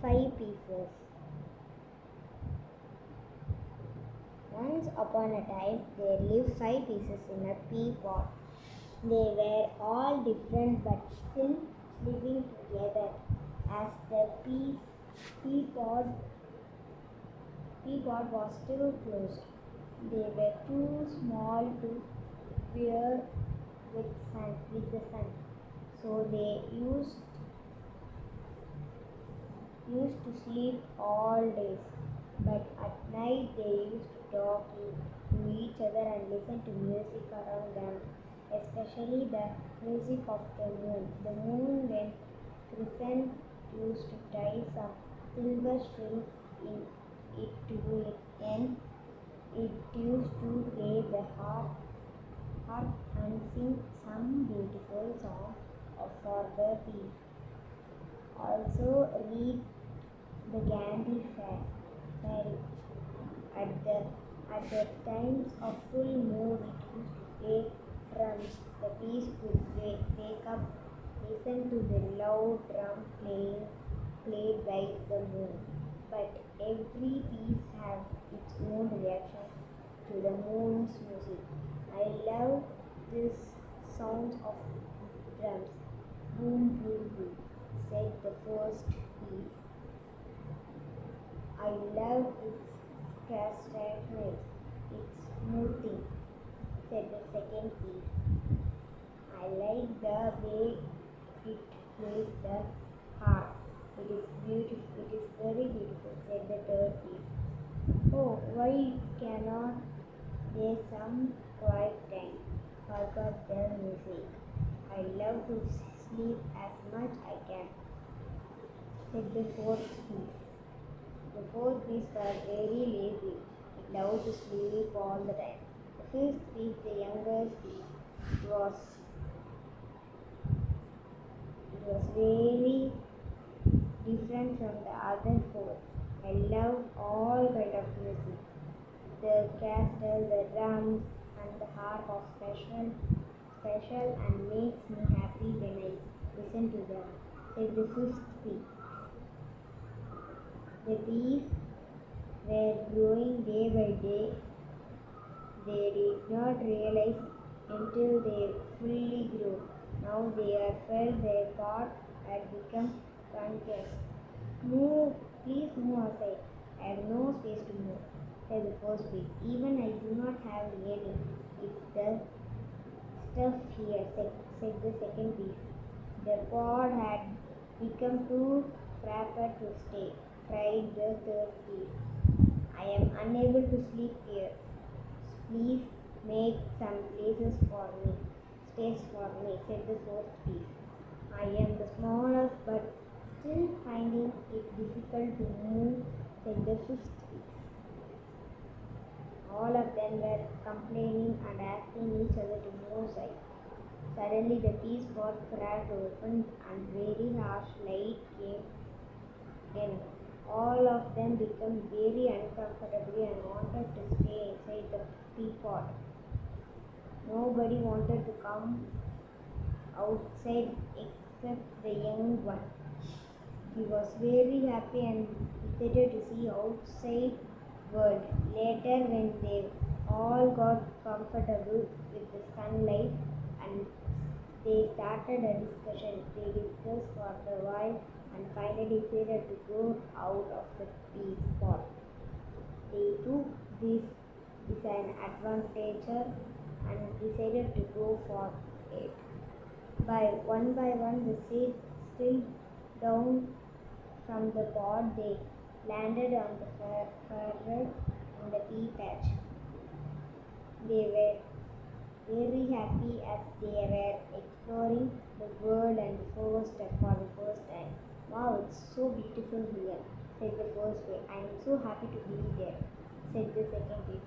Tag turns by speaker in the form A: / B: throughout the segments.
A: 5 pieces. Once upon a time, there lived 5 pieces in a pea pot. They were all different but still living together. As the pea pot was still closed, they were too small to bear with the sun. So they used to sleep all days, but at night they used to talk to each other and listen to music around them, especially the music of the moon. The moon, when crescent, used to tie some silver strings in it to it, and it used to play the harp and sing some beautiful song for the people. Also read the Gandhi fairy. At the at the times of full moon, it used to play drums. The bees would wake up, listen to the loud drum played by the moon. But every piece has its own reaction to the moon's music. I love this sound of drums. Boom, boom, boom, said the first piece. I love its castanets, its smoothing, said the second piece. I like the way it plays the harp. It is beautiful. It is very beautiful, said the third piece. Oh, why cannot they some quiet time? Forgot the music. I love to sleep as much I can, said the fourth piece. The fourth piece was very lazy. It loved to sleep all the time. The fifth piece, the youngest piece, it was very different from the other four. I love all kind of music. The castle, the drums, and the harp are special and makes me happy when I listen to them, said the fifth piece. The bees were growing day by day. They did not realize until they fully grew. Now they felt their pot had become conquest. Move, please move aside. I have no space to move, said the first bee. Even I do not have any. It's the stuff here, said the second bee. The pod had become too cramped to stay, cried the third bee. I am unable to sleep here. Please make some space for me, said the fourth bee. I am the smallest but still finding it difficult to move, said the fifth bee. All of them were complaining and asking each other to move aside. Suddenly the bee's pot cracked open and very harsh light came in. All of them became very uncomfortable and wanted to stay inside the teapot. Nobody wanted to come outside except the young one. He was very happy and excited to see outside world. Later, when they all got comfortable with the sunlight and they started a discussion, they discussed for a while and finally decided to go out of the pea pot. They took this as an advantage and decided to go for it. By one, the seeds spilled down from the pod. They landed on the furrow in the pea patch. They were very happy as they were exploring the world and for the first time. Wow, it's so beautiful here, said the first bee. I am so happy to be there, said the second bee.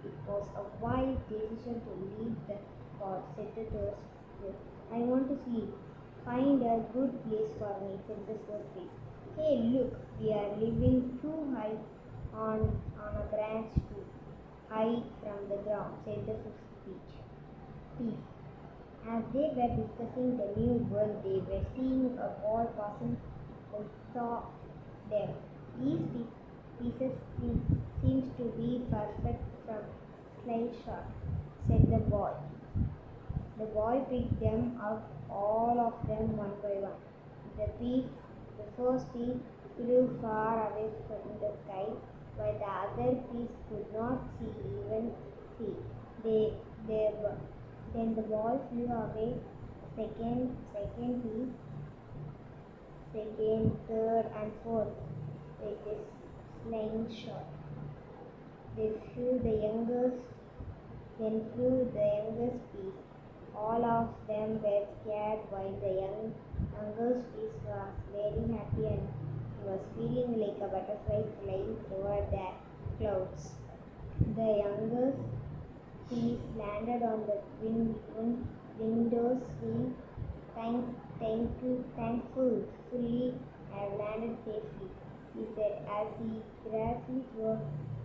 A: It was a wise decision to leave the pod, said the third bee. I want to sleep. Find a good place for me, said the fourth bee. Hey, look, we are living too high on a branch too high from the ground, said the fifth bee. As they were discussing the new world, they were seeing a ball passing. them. These pieces seems to be perfect from slingshot, said the boy. The boy picked them up, all of them one by one. The first piece flew far away from the sky, while the other piece could not even see. Then the ball flew away. Second piece, second, third, and fourth with this slingshot. They flew the youngest, then flew the youngest piece. All of them were scared while the youngest piece was very happy and was feeling like a butterfly flying toward the clouds. The youngest piece landed on the windowsill. Thankfully, I have landed safely, he said as he gracefully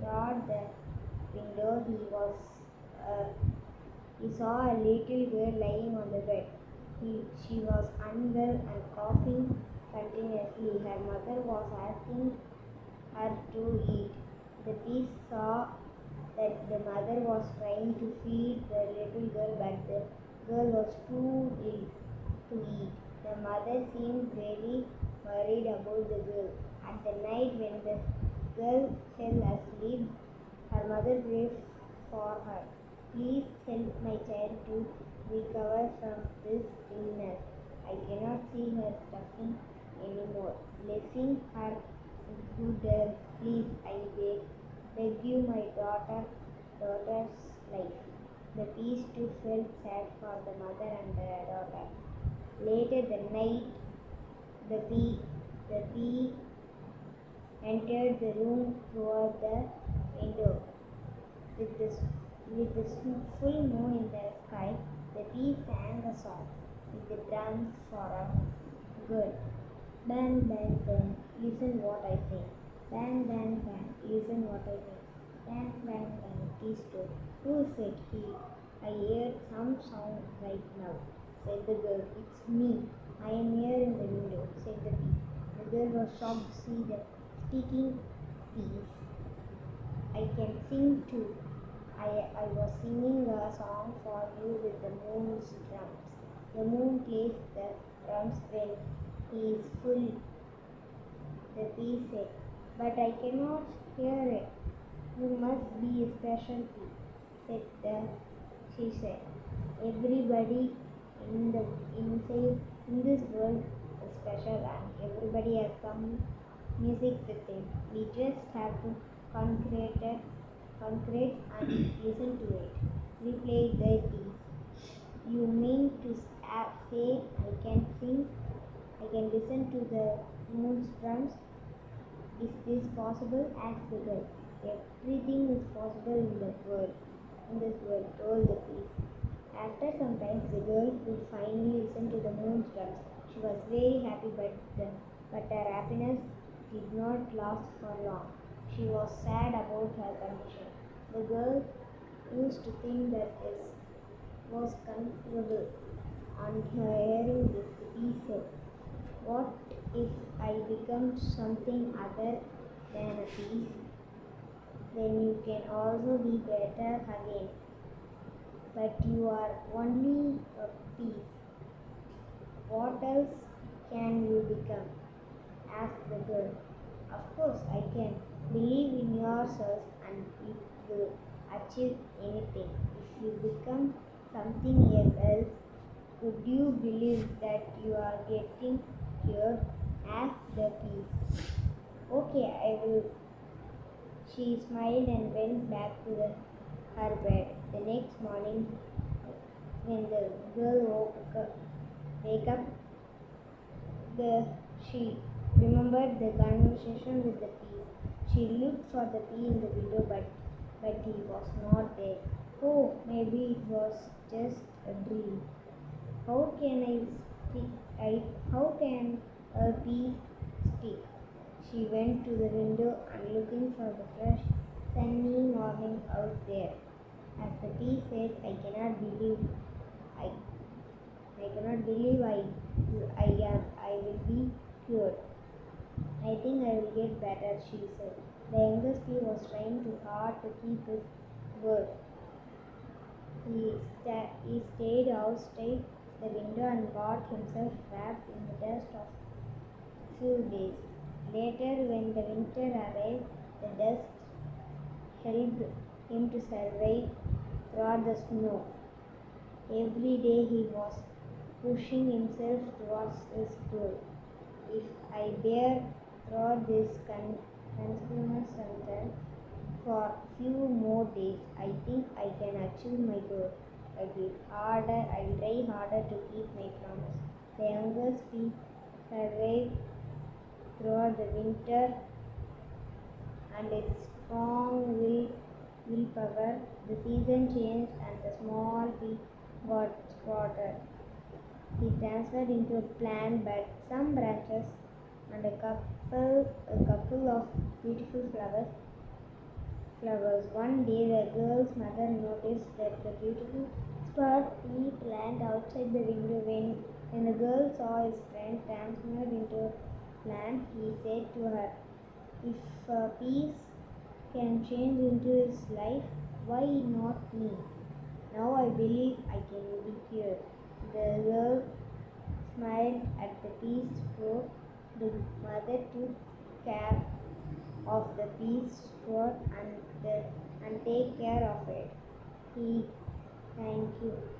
A: toward the window. He saw a little girl lying on the bed. She was unwell and coughing continuously. Her mother was asking her to eat. The beast saw that the mother was trying to feed the little girl, but the girl was too ill to eat. The mother seemed very worried about the girl. At the night when the girl fell asleep, her mother prayed for her. Please help my child to recover from this illness. I cannot see her suffering anymore. Blessing her good health, please, I beg you, my daughter's life. The beast too felt sad for the mother and her daughter. Later that night, the bee entered the room through the window. With the full moon in the sky, the bee sang a song with the drums for a good. Bang, bang, bang, listen what I sing. Bang, bang, bang, listen what I sing. Bang, bang, bang, these two. Who said he? I heard some sound right now, said the girl. It's me. I am here in the window, said the bee. The girl was shocked to see the speaking bee. I can sing too. I was singing a song for you with the moon's drums. The moon plays the drums when he is full, the bee said. But I cannot hear it. You must be a special bee, she said. Everybody in this world is special and everybody has some music with them. We just have to concentrate and listen to it. Replied the bee. You mean to say I can sing? I can listen to the moon's drums? Is this possible? Asked the girl. Everything is possible in this world, told the bee. After some time, the girl could finally listen to the moon's drums. She was very happy, but her happiness did not last for long. She was sad about her condition. The girl used to think that it was comfortable. On hearing this, the bee said, what if I become something other than a bee? Then you can also be better again. But you are only a bee. What else can you become? Asked the girl. Of course I can. Believe in yourself and you will achieve anything. If you become something else, would you believe that you are getting cured? Asked the bee. Okay, I will. She smiled and went back to her bed. The next morning, when the girl wake up, she remembered the conversation with the bee. She looked for the bee in the window, but he was not there. Oh, maybe it was just a dream. How can a bee speak? She went to the window and looking for the fresh, sunny morning out there. As the bee said, I cannot believe I will be cured. I I think I will get better, she said. The youngest pea was trying too hard to keep his word. He stayed outside the window and got himself wrapped in the dust of few days. Later, when the winter arrived, the dust helped him to survive through the snow. Every day he was pushing himself towards his goal. If I bear through this continuous sunset for few more days, I think I can achieve my goal. I will try harder to keep my promise. The youngest pea survived throughout the winter and its willpower. The season changed and the small pea got spotted. He transferred into a plant, but some branches and a couple of beautiful flowers. One day the girl's mother noticed that the beautiful spot pea plant outside the window. When the girl saw his friend transformed into a plant, he said to her, "If peace can change into his life, why not me? Now I believe I can be cured." The girl smiled at the pea's fur. The mother took care of the pea's fur and take care of it. He thank you.